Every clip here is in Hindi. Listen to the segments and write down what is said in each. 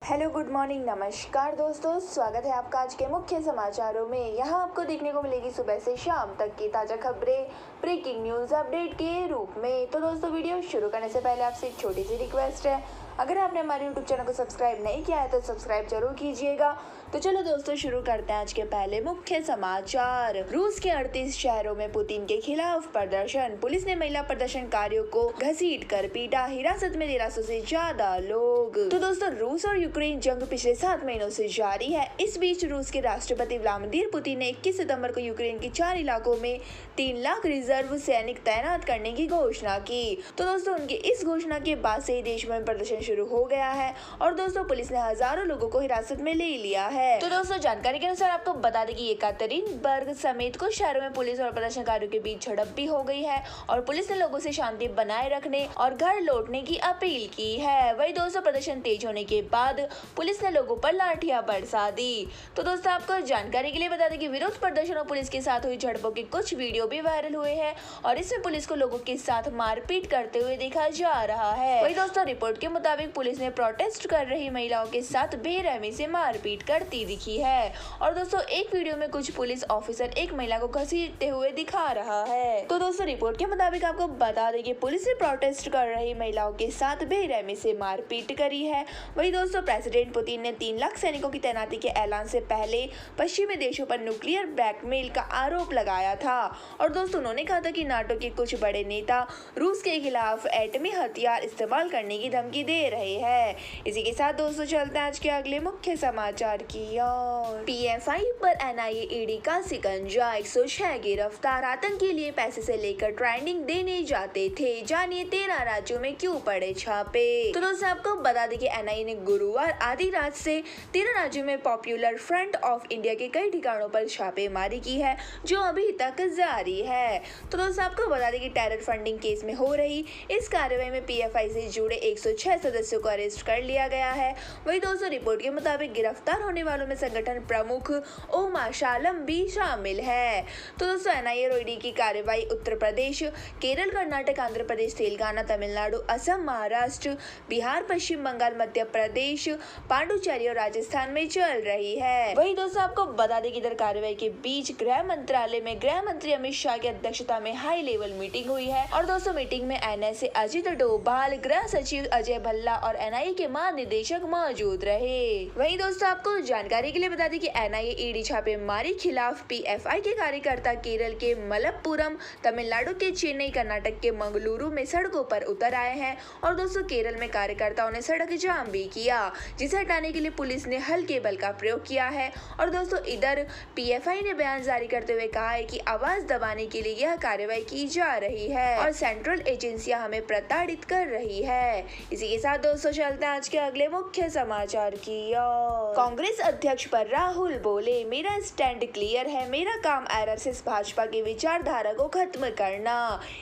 हेलो गुड मॉर्निंग नमस्कार दोस्तों, स्वागत है आपका आज के मुख्य समाचारों में। यहाँ आपको देखने को मिलेगी सुबह से शाम तक की ताज़ा खबरें ब्रेकिंग न्यूज़ अपडेट के रूप में। तो दोस्तों वीडियो शुरू करने से पहले आपसे एक छोटी सी रिक्वेस्ट है, अगर आपने हमारे यूट्यूब चैनल को सब्सक्राइब नहीं किया है तो सब्सक्राइब जरूर कीजिएगा। तो चलो दोस्तों शुरू करते हैं आज के पहले मुख्य समाचार। रूस के 38 शहरों में पुतिन के खिलाफ प्रदर्शन, पुलिस ने महिला प्रदर्शनकारियों को घसीट कर पीटा, हिरासत में 1300 से ज्यादा लोग। तो दोस्तों रूस और यूक्रेन जंग पिछले 7 महीनों से जारी है। इस बीच रूस के राष्ट्रपति व्लादिमीर पुतिन ने 21 सितंबर को यूक्रेन के 4 इलाकों में 3 लाख रिजर्व सैनिक तैनात करने की घोषणा की। तो दोस्तों उनकी इस घोषणा के बाद से देश में प्रदर्शन शुरू हो गया है और दोस्तों पुलिस ने हजारों लोगों को हिरासत में ले लिया है। तो दोस्तों जानकारी के अनुसार आपको बता दें कि येकातेरिनबर्ग समेत कुछ शहरों में पुलिस और प्रदर्शनकारियों के बीच झड़प भी हो गई है और पुलिस ने लोगों से शांति बनाए रखने और घर लौटने की अपील की है। वही दोस्तों प्रदर्शन तेज होने के बाद पुलिस ने लोगों पर लाठियां बरसा दी। तो दोस्तों आपको जानकारी के लिए बता दें कि विरोध प्रदर्शन और पुलिस के साथ हुई झड़पों के कुछ वीडियो भी वायरल हुए हैं और इसमें पुलिस को लोगों के साथ मारपीट करते हुए देखा जा रहा है। वही दोस्तों रिपोर्ट के मुताबिक पुलिस ने प्रोटेस्ट कर रही महिलाओं के साथ बेरहमी से मारपीट करती दिखी है और दोस्तों एक वीडियो में कुछ पुलिस ऑफिसर एक महिला को घसीटते हुए दिखा रहा है। तो दोस्तों रिपोर्ट के मुताबिक आपको बता दें कि पुलिस ने प्रोटेस्ट कर रही महिलाओं के साथ बेरहमी से मारपीट करी है। वही दोस्तों प्रेसिडेंट पुतिन ने 3 लाख सैनिकों की तैनाती के ऐलान से पहले पश्चिमी देशों पर न्यूक्लियर ब्लैकमेल का आरोप लगाया था और दोस्तों उन्होंने कहा था कि नाटो के कुछ बड़े नेता रूस के खिलाफ एटमी हथियार इस्तेमाल करने की धमकी दे रहे हैं। इसी के साथ दोस्तों चलते हैं आज के अगले मुख्य समाचार की ओर। पीएफआई पर एनआईए ईडी का शिकंजा, 106 गिरफ्तार, आतंक के लिए पैसे से लेकर ट्रेनिंग देने जाते थे। जानिए 13 राज्यों में क्यों पड़े छापे। तो दोस्तों आपको बता दें कि एनआईए ने गुरुवार आधी रात से 13 राज्यों में पॉपुलर फ्रंट ऑफ इंडिया के कई ठिकानों पर छापेमारी की है जो अभी तक जारी है। तो दोस्तों आपको बता दें कि टेरर फंडिंग केस में हो रही इस कार्रवाई में पीएफआई से जुड़े 106 सदस्यों को अरेस्ट कर लिया गया है। वही दोस्तों रिपोर्ट के मुताबिक गिरफ्तार होने वालों में संगठन प्रमुख ओमा शालम भी शामिल है। तो दोस्तों एनआईए और ईडी की कार्रवाई उत्तर प्रदेश, केरल, कर्नाटक, आंध्र प्रदेश, तेलंगाना, तमिलनाडु, असम, महाराष्ट्र, बिहार, पश्चिम बंगाल, मध्य प्रदेश, पांडुचेरी और राजस्थान में चल रही है। वही दोस्तों आपको बता दें कि इधर कार्रवाई के बीच गृह मंत्रालय में गृह मंत्री अमित शाह की अध्यक्षता में हाई लेवल मीटिंग हुई है और दोस्तों मीटिंग में एनएसए अजित डोभाल, गृह सचिव अजय भल्ला और एनआईए के महानिदेशक मौजूद रहे। वहीं दोस्तों आपको जानकारी के लिए बता दें कि एनआईए ईडी छापेमारी खिलाफ पीएफआई के कार्यकर्ता केरल के मलप्पुरम, तमिलनाडु के चेन्नई, कर्नाटक के मंगलुरु में सड़कों पर उतर आए हैं और दोस्तों केरल में कार्यकर्ताओं ने सड़क जाम भी किया, जिसे हटाने के लिए पुलिस ने हल्के बल का प्रयोग किया है और दोस्तों इधर पीएफआई ने बयान जारी करते हुए कहा है कि आवाज दबाने के लिए यह कार्रवाई की जा रही है और सेंट्रल एजेंसियां हमें प्रताड़ित कर रही है। इसी के साथ दोस्तों चलते हैं आज के अगले मुख्य समाचार की ओर। कांग्रेस अध्यक्ष पर राहुल बोले, मेरा स्टैंड क्लियर है, मेरा काम आरएसएस भाजपा की विचारधारा को खत्म करना,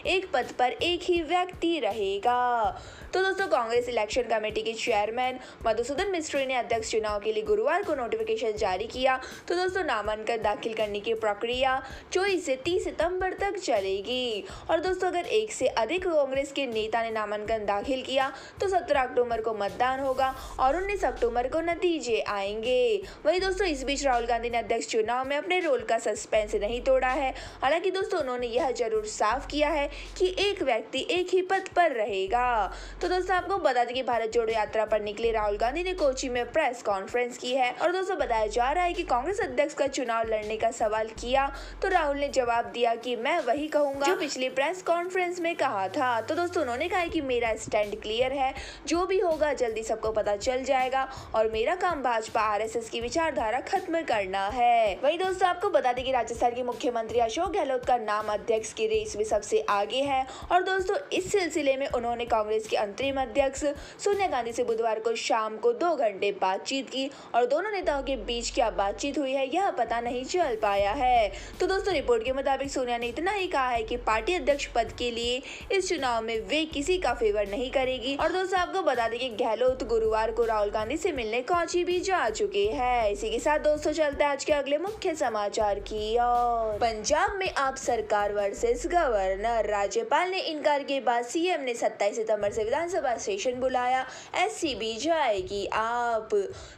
एक पद पर एक ही व्यक्ति रहेगा। तो दोस्तों कांग्रेस इलेक्शन कमेटी के चेयरमैन मधुसूदन मिस्त्री ने अध्यक्ष चुनाव के लिए गुरुवार को नोटिफिकेशन जारी किया। तो दोस्तों नामांकन दाखिल करने की प्रक्रिया 24 से 30 सितंबर तक चलेगी और दोस्तों अगर एक से अधिक कांग्रेस के नेता ने नामांकन दाखिल किया तो 17 अक्टूबर को मतदान होगा और 19 अक्टूबर को नतीजे आएंगे। वही दोस्तों इस बीच राहुल गांधी ने अध्यक्ष चुनाव में अपने रोल का सस्पेंस नहीं तोड़ा है। हालांकि दोस्तों उन्होंने यह जरूर साफ किया है कि एक व्यक्ति एक ही पद पर रहेगा। तो दोस्तों आपको बता दें कि भारत जोड़ो यात्रा पर निकले राहुल गांधी ने कोची में प्रेस कॉन्फ्रेंस की है और दोस्तों बताया जा रहा है कि कांग्रेस अध्यक्ष का चुनाव लड़ने का सवाल किया तो राहुल ने जवाब दिया कि मैं वही कहूंगा जो पिछली प्रेस कॉन्फ्रेंस में कहा था। तो दोस्तों उन्होंने कहा कि मेरा स्टैंड क्लियर है, जो भी होगा जल्दी सबको पता चल जाएगा और मेरा काम भाजपा आरएसएस की विचारधारा खत्म करना है। वही दोस्तों आपको बता दें कि राजस्थान के मुख्यमंत्री अशोक गहलोत का नाम अध्यक्ष की रेस में सबसे आगे है और दोस्तों इस सिलसिले में उन्होंने कांग्रेस के अंतरिम अध्यक्ष सोनिया गांधी से बुधवार को शाम को 2 घंटे बातचीत की और दोनों नेताओं के बीच क्या बातचीत हुई है यह पता नहीं चल पाया है। तो दोस्तों रिपोर्ट के मुताबिक सोनिया ने इतना ही कहा है कि पार्टी अध्यक्ष पद के लिए इस चुनाव में वे किसी का फेवर नहीं करेगी और दोस्तों आपको आपको बता दें कि गहलोत गुरुवार को राहुल गांधी से मिलने कोची भी जा चुके हैं। इसी के साथ दोस्तों चलते हैं आज के अगले मुख्य समाचार की ओर। पंजाब में आप सरकार वर्सेस गवर्नर, राज्यपाल ने इनकार के बाद सीएम ने 27 सितंबर से विधानसभा सेशन बुलाया, एससीबी जाएगी आप।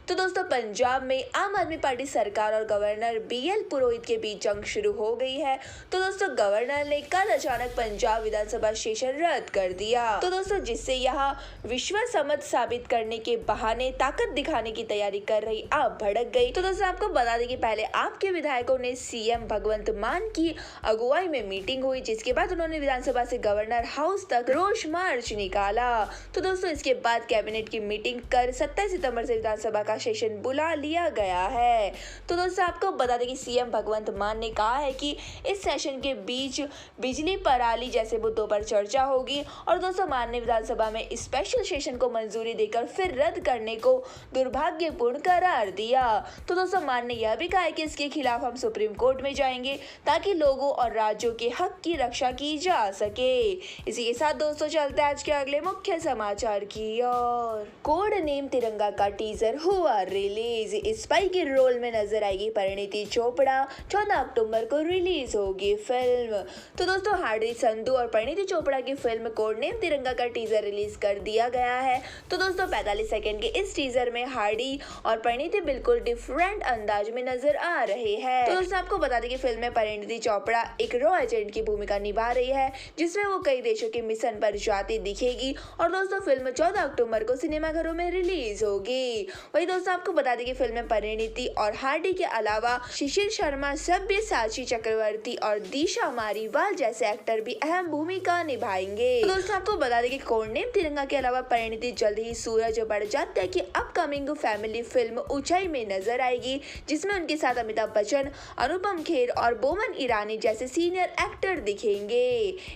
तो दोस्तों पंजाब में आम आदमी पार्टी सरकार और गवर्नर बीएल पुरोहित के बीच जंग शुरू हो गई है। तो दोस्तों गवर्नर ने कल अचानक पंजाब विधानसभा सेशन रद्द कर दिया। तो दोस्तों जिससे यहाँ विश्वासमत साबित करने के बहाने ताकत दिखाने की तैयारी कर रही आप भड़क गई। तो दोस्तों आपको बता दें कि पहले आपके विधायकों ने सीएम भगवंत मान की अगुवाई में मीटिंग हुई, जिसके बाद उन्होंने विधानसभा से गवर्नर हाउस तक रोष मार्च निकाला। तो दोस्तों इसके बाद कैबिनेट की मीटिंग कर 27 सितंबर से विधानसभा का सेशन बुला लिया गया है। तो दोस्तों आपको बता दें कि सीएम भगवंत मान ने कहा है कि इस सेशन के बीच बिजली पराली जैसे मुद्दों पर चर्चा होगी और दोस्तों मान ने विधानसभा में स्पेशल सेशन को मंजूरी देकर फिर रद्द करने को दुर्भाग्यपूर्ण करार दिया। तो दोस्तों मान ने यह भी कहा है कि इसके खिलाफ हम सुप्रीम कोर्ट में जाएंगे ताकि लोगों और राज्यों के हक की रक्षा की जा सके। इसी के साथ दोस्तों चलते हैं आज के अगले मुख्य समाचार की ओर। कोड नेम तिरंगा का टीजर हुआ रिलीज, स्पाई के रोल में नजर आएगी परिणीति चोपड़ा, 14 अक्टूबर को रिलीज होगी फिल्म। तो दोस्तों हार्दिक संधू और परिणीति चोपड़ा की फिल्म कोड नेम तिरंगा का टीजर रिलीज कर दिया गया है। तो दोस्तों 45 सेकंड के इस टीजर में हार्डी और परिणीति बिल्कुल डिफरेंट अंदाज में नजर आ रहे हैं। तो दोस्तों आपको बता दें कि फिल्म में परिणीति चोपड़ा एक रॉ एजेंट की भूमिका निभा रही है, जिसमें वो कई देशों के मिशन पर जाती दिखेगी और दोस्तों फिल्म 14 अक्टूबर को सिनेमाघरों में रिलीज होगी। वही दोस्तों आपको बता दें कि फिल्म में परिणीति और हार्डी के अलावा शिशिर शर्मा, सब्यसाची चक्रवर्ती और दिशा मारीवाल जैसे एक्टर भी अहम भूमिका निभाएंगे। तो दोस्तों आपको बता दें कि कोड नेम तिरंगा के अलावा परिणीति जल्द ही सूरज बढ़ जाता है कि अपकमिंग फैमिली फिल्म ऊंचाई में नजर आएगी, जिसमें उनके साथ अमिताभ बच्चन, अनुपम खेर और बोमन ईरानी जैसे सीनियर एक्टर दिखेंगे।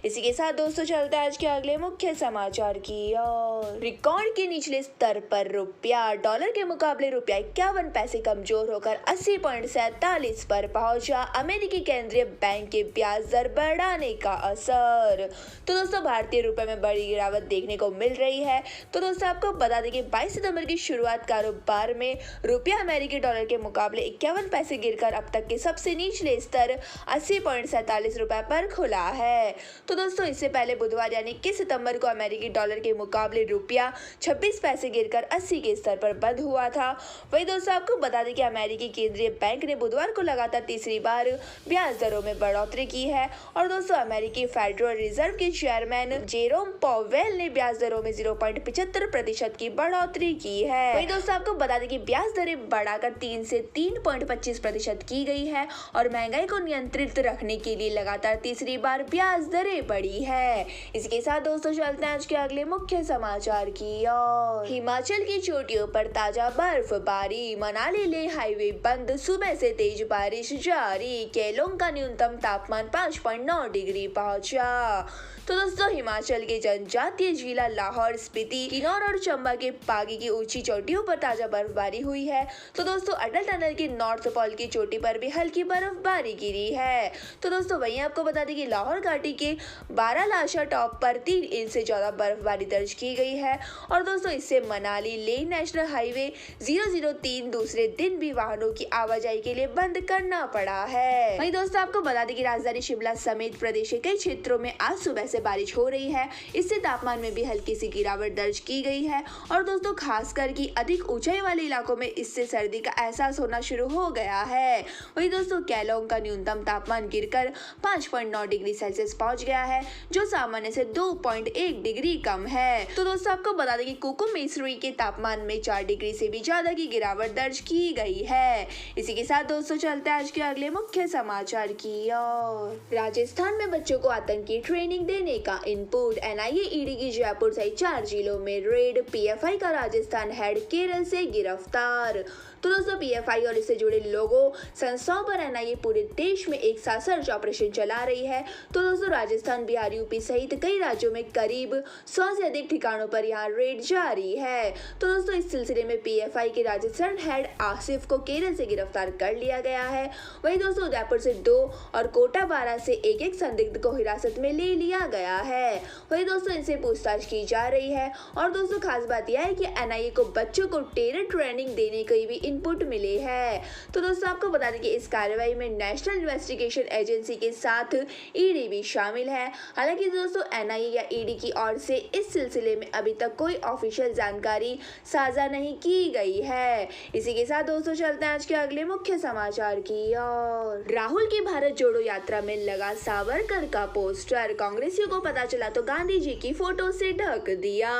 इसी के साथ दोस्तों चलते हैं आज के अगले मुख्य समाचार की ओर। रिकॉर्ड के निचले स्तर पर रुपया, डॉलर के मुकाबले रुपया 51 पैसे कमजोर होकर 80.47 पर पहुंचा। अमेरिकी केंद्रीय बैंक के ब्याज दर बढ़ाने का असर। तो दोस्तों भारतीय रुपए में बड़ी गिरावट देखने को मिल रही है। तो दोस्तों आपको बता दें कि 22 सितंबर की शुरुआत कारोबार में रुपया अमेरिकी डॉलर के मुकाबले 51 पैसे गिरकर अब तक के सबसे निचले स्तर 80.47 रुपए पर खुला है। तो दोस्तों इससे पहले बुधवार यानी 21 सितंबर को अमेरिकी डॉलर के मुकाबले रुपया 26 पैसे गिरकर 80 के स्तर पर बंद हुआ था। वही दोस्तों आपको बता दें कि अमेरिकी केंद्रीय बैंक ने बुधवार को लगातार तीसरी बार ब्याज दरों में बढ़ोतरी की है और दोस्तों अमेरिकी फेडरल रिजर्व के चेयरमैन जेरोम पॉवेल ने ब्याज दरों में 0.75% की बढ़ोतरी की है। वही दोस्तों आपको बता दें कि ब्याज दरें बढ़ाकर 3 से 3.25% की गई है और महंगाई को नियंत्रित रखने के लिए लगातार तीसरी बार ब्याज दरें बढ़ी है। इसके साथ दोस्तों चलते हैं आज के अगले मुख्य समाचार की ओर। हिमाचल की चोटियों पर ताजा बर्फबारी, मनाली ले हाईवे बंद, सुबह से तेज बारिश जारी, केलोंग का न्यूनतम तापमान 5.9 डिग्री पहुंचा। तो दोस्तों हिमाचल के जनजातीय जिला लाहौर, स्पीति, किन्नौर और चंबा के पागी की ऊंची चोटियों पर ताजा बर्फबारी हुई है। तो दोस्तों अटल टनल की नॉर्थ पोल की चोटी पर भी हल्की बर्फबारी गिरी है। तो दोस्तों वहीं आपको बता दें कि लाहौर घाटी के बारालाशा टॉप पर 3 इंच से ज्यादा बर्फबारी दर्ज की गई है और दोस्तों इससे मनाली लेह नेशनल हाईवे 003 दूसरे दिन भी वाहनों की आवाजाही के लिए बंद करना पड़ा है। वहीं दोस्तों आपको बता दें कि राजधानी शिमला समेत प्रदेश के कई क्षेत्रों में आज सुबह से बारिश हो रही है। इससे तापमान में भी हल्की सी गिरावट दर्ज की गई है और दोस्तों खासकर कि अधिक ऊंचाई वाले इलाकों में इससे सर्दी का एहसास होना शुरू हो गया है। वहीं दोस्तों केलोंग का न्यूनतम तापमान गिरकर 5.9 डिग्री सेल्सियस पहुंच गया है, जो सामान्य से 2.1 डिग्री कम है। तो दोस्तों आपको बता दें कि कुकुम मिस्री के तापमान में 4 डिग्री से भी ज्यादा की गिरावट दर्ज की गई है। इसी के साथ दोस्तों चलते हैं आज के अगले मुख्य समाचार की ओर। राजस्थान में बच्चों को आतंकी ट्रेनिंग देने का इनपुट, एनआईए ईडी की जयपुर सहित 4 जिलों में रेड, पीएफआई का राजस्थान हेड केरल से गिरफ्तार। तो दोस्तों पीएफआई और इससे जुड़े लोगों संस्थाओं पर एनआईए पूरे देश में एक साथ सर्च ऑपरेशन चला रही है। तो दोस्तों राजस्थान, बिहार, यूपी सहित कई राज्यों में करीब 100 से अधिक ठिकानों पर यहाँ रेड जारी है। तो दोस्तों इस सिलसिले में पीएफआई के राजस्थान हेड आसिफ को केरल से गिरफ्तार कर लिया गया है। वहीं दोस्तों उदयपुर से 2 और कोटा 12 से एक संदिग्ध को हिरासत में ले लिया गया है। वहीं दोस्तों इनसे पूछताछ की जा रही है और दोस्तों खास बात यह है कि एनआईए को बच्चों को टेरर ट्रेनिंग देने की भी इनपुट मिले है। तो दोस्तों आपको बता दें कि इस कार्रवाई में नेशनल इन्वेस्टिगेशन एजेंसी के साथ ईडी भी शामिल है। हालांकि दोस्तों एनआईए या ईडी की ओर से इस सिलसिले में अभी तक कोई ऑफिशियल जानकारी साझा नहीं की गई है। इसी के साथ दोस्तों चलते हैं आज के अगले मुख्य समाचार की ओर। राहुल की भारत जोड़ो यात्रा में लगा सावरकर का पोस्टर, कांग्रेसियों को पता चला तो गांधी जी की फोटो से ढक दिया।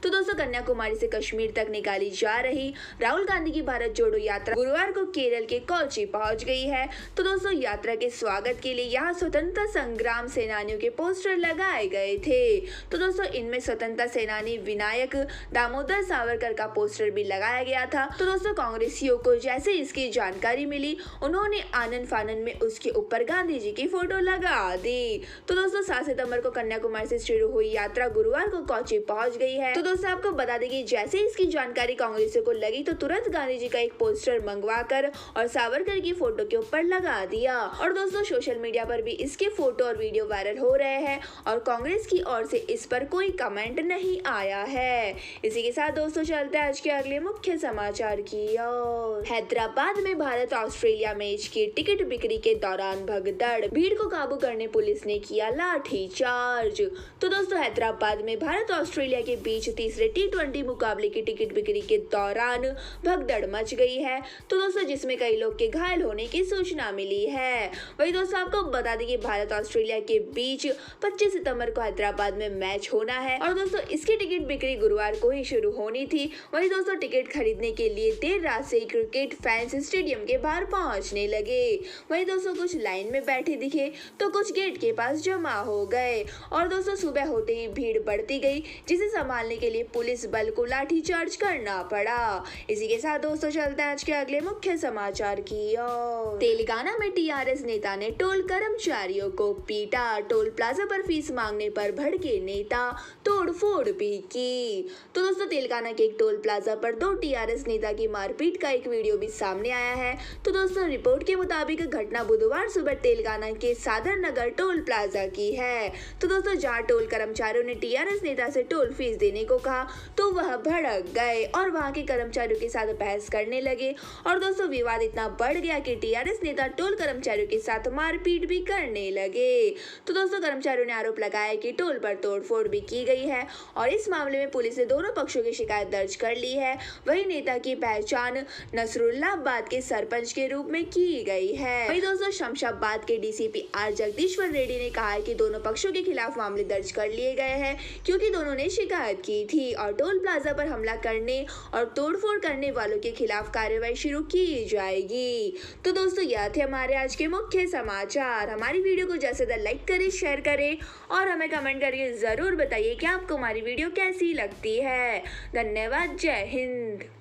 तो दोस्तों कन्याकुमारी से कश्मीर तक निकाली जा रही राहुल गांधी की भारत जोड़ो यात्रा गुरुवार को केरल के कोच्चि पहुंच गई है। तो दोस्तों यात्रा के स्वागत के लिए यहाँ स्वतंत्रता संग्राम सेनानियों के पोस्टर लगाए गए थे। तो दोस्तों इनमें स्वतंत्रता सेनानी विनायक दामोदर सावरकर का पोस्टर भी लगाया गया था। तो दोस्तों कांग्रेसियों को जैसे इसकी जानकारी मिली उन्होंने आनन फानन में उसके ऊपर गांधी जी की फोटो लगा दी। तो दोस्तों 7 सितंबर को कन्याकुमारी से शुरू हुई यात्रा गुरुवार को कोच्चि पहुंच गई है। तो दोस्तों आपको बता दें कि जैसे इसकी जानकारी कांग्रेसियों को लगी तो तुरंत गांधी जी का एक पोस्टर मंगवाकर और सावरकर की फोटो के ऊपर लगा दिया। और दोस्तों सोशल मीडिया पर भी इसके फोटो और वीडियो वायरल हो रहे हैं और कांग्रेस की ओर से इस पर कोई कमेंट नहीं आया है। इसी के साथ दोस्तों चलते हैं आज के अगले मुख्य समाचार की ओर। हैदराबाद में भारत ऑस्ट्रेलिया मैच की टिकट बिक्री के दौरान भगदड़, भीड़ को काबू करने पुलिस ने किया लाठीचार्ज। तो दोस्तों हैदराबाद में भारत ऑस्ट्रेलिया के बीच तीसरे T20 मुकाबले की टिकट बिक्री के दौरान भगदड़ मच गई है। तो दोस्तों जिसमें कई लोग के घायल होने की सूचना मिली है। वही दोस्तों आपको बता दें कि भारत ऑस्ट्रेलिया के बीच 25 सितंबर को हैदराबाद में मैच होना है और दोस्तों इसकी टिकट बिक्री गुरुवार को ही शुरू होनी थी। वही दोस्तों टिकट खरीदने के लिए देर रात से क्रिकेट फैंस स्टेडियम के बाहर पहुंचने लगे। वही दोस्तों कुछ लाइन में बैठे दिखे तो कुछ गेट के पास जमा हो गए और दोस्तों सुबह होते ही भीड़ बढ़ती गई, जिसे संभालने के लिए पुलिस बल को लाठीचार्ज करना पड़ा। इसी के साथ दोस्तों चलते हैं आज के अगले मुख्य समाचार की ओर। तेलंगाना में टीआरएस नेता ने टोल कर्मचारियों को पीटा, टोल प्लाजा पर फीस मांगने पर भड़के नेता, तोड़फोड़ भी की। तो दोस्तों तेलंगाना के एक टोल प्लाजा पर 2 टीआरएस नेता की मारपीट का एक वीडियो भी सामने आया है। तो दोस्तों रिपोर्ट के मुताबिक घटना बुधवार सुबह तेलंगाना के सादर नगर टोल प्लाजा की है। तो दोस्तों जहां टोल कर्मचारियों ने टीआरएस नेता से टोल फीस देने को कहा तो वह भड़क गए और वहां के कर्मचारियों के साथ बहस करने लगे और दोस्तों विवाद इतना बढ़ गया कि टीआरएस नेता टोल कर्मचारियों के साथ मारपीट भी करने लगे। तो दोस्तों कर्मचारियों ने आरोप लगाया कि टोल पर तोड़फोड़ भी की गई है और इस मामले में पुलिस ने दोनों पक्षों की शिकायत दर्ज कर ली है। वही नेता की पहचान नसरुल्लाबाद के सरपंच के रूप में की गई है। वही दोस्तों शमशाबाद के डीसीपी आर जगदीश्वर रेड्डी ने कहा है कि दोनों पक्षों के खिलाफ मामले दर्ज कर लिए गए हैं क्योंकि दोनों ने शिकायत की थी और टोल प्लाजा पर हमला करने और तोड़फोड़ करने वालों के खिलाफ कार्रवाई शुरू की जाएगी। तो दोस्तों यह थे हमारे आज के मुख्य समाचार। हमारी वीडियो को जैसे लाइक करें, शेयर करें और हमें कमेंट करके जरूर बताइए कि आपको हमारी वीडियो कैसी लगती है। धन्यवाद। जय हिंद।